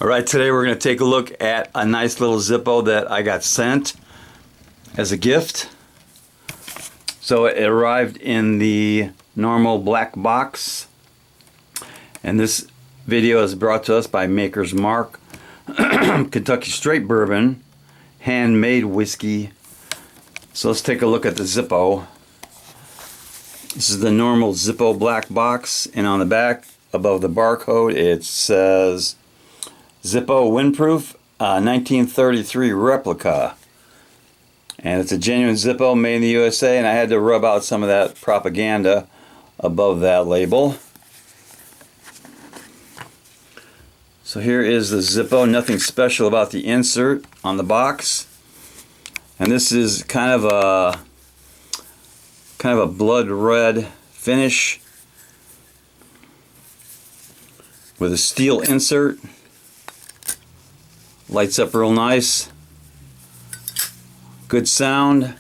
Alright, today we're going to take a look at a nice little Zippo that I got sent as a gift. So it arrived in the normal black box, and this video is brought to us by Maker's Mark, Kentucky Straight Bourbon, handmade whiskey. So let's take a look at the Zippo. This is the normal Zippo black box, and on the back above the barcode it says Zippo Windproof 1933 Replica. And it's a genuine Zippo made in the USA, and I had to rub out some of that propaganda above that label. So here is the Zippo. Nothing special about the insert on the box. And this is kind of a blood red finish with a steel insert. Lights up real nice. Good sound.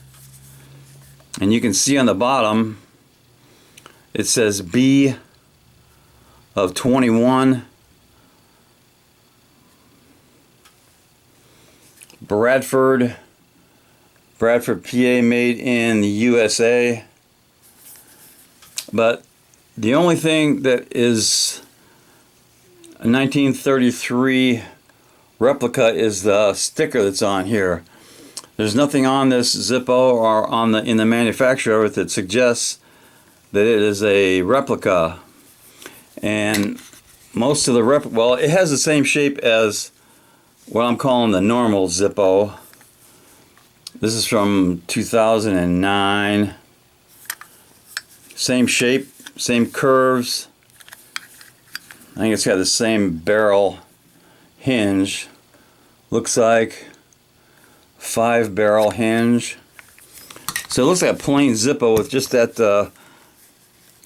And you can see on the bottom it says B of 21. Bradford, PA, made in the USA. But the only thing that is a 1933 Replica is the sticker that's on here. There's nothing on this Zippo or in the manufacturer that suggests that it is a replica. And most of the well, it has the same shape as what I'm calling the normal Zippo. This is from 2009. Same shape, same curves. I think it's got the same barrel hinge. Looks like 5-barrel hinge. So it looks like a plain Zippo with just that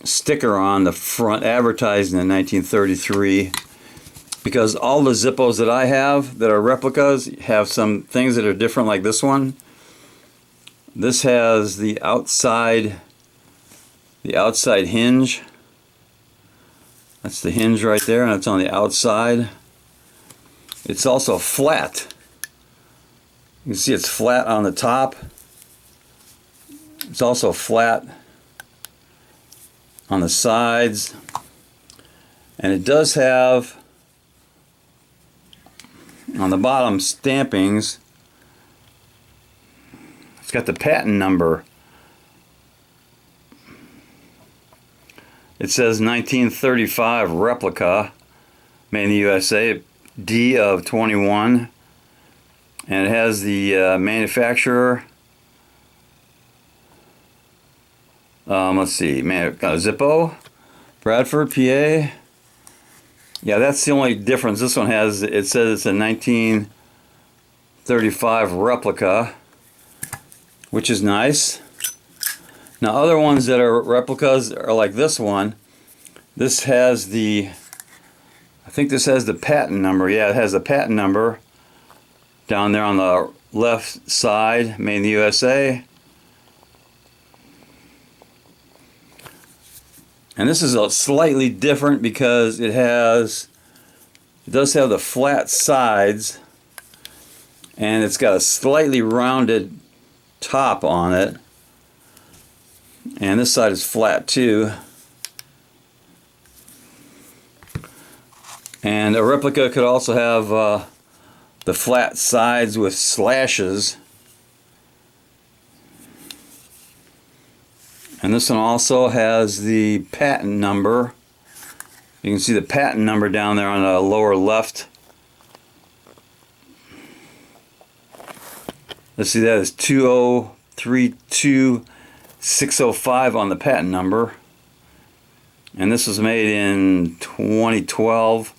sticker on the front advertising in 1933. Because all the Zippos that I have that are replicas have some things that are different, like this one. This has the outside hinge. That's the hinge right there, and it's on the outside. It's also flat. You can see it's flat on the top. It's also flat on the sides. And it does have on the bottom stampings. It's got the patent number. It says 1935 Replica, made in the USA, D of 21, and it has the manufacturer. Let's see, Zippo, Bradford, PA. Yeah, that's the only difference. This one has, it says it's a 1935 Replica, which is nice. Now other ones that are replicas are like this one. This has the, I think this has the patent number. Yeah, it has the patent number down there on the left side, made in the USA. And this is a slightly different because it does have the flat sides, and it's got a slightly rounded top on it. And this side is flat too. And a replica could also have the flat sides with slashes. And this one also has the patent number. You can see the patent number down there on the lower left. Let's see, that is 2032605 on the patent number. And this was made in 2012.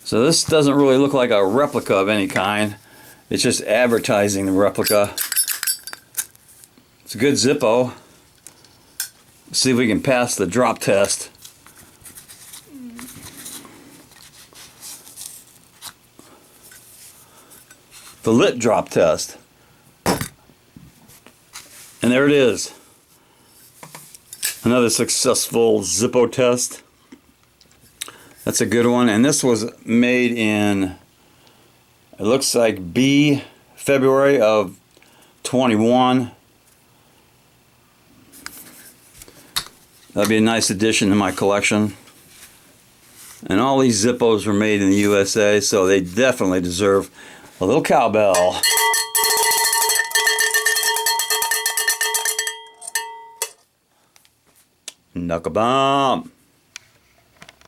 So this doesn't really look like a replica of any kind. It's just advertising the replica. It's a good Zippo. Let's see if we can pass the drop test. The lit drop test. And there it is. Another successful Zippo test. That's a good one. And this was made in, it looks like February of 21. That'd be a nice addition to my collection. And all these Zippos were made in the USA, so they definitely deserve a little cowbell. Knuckle bomb.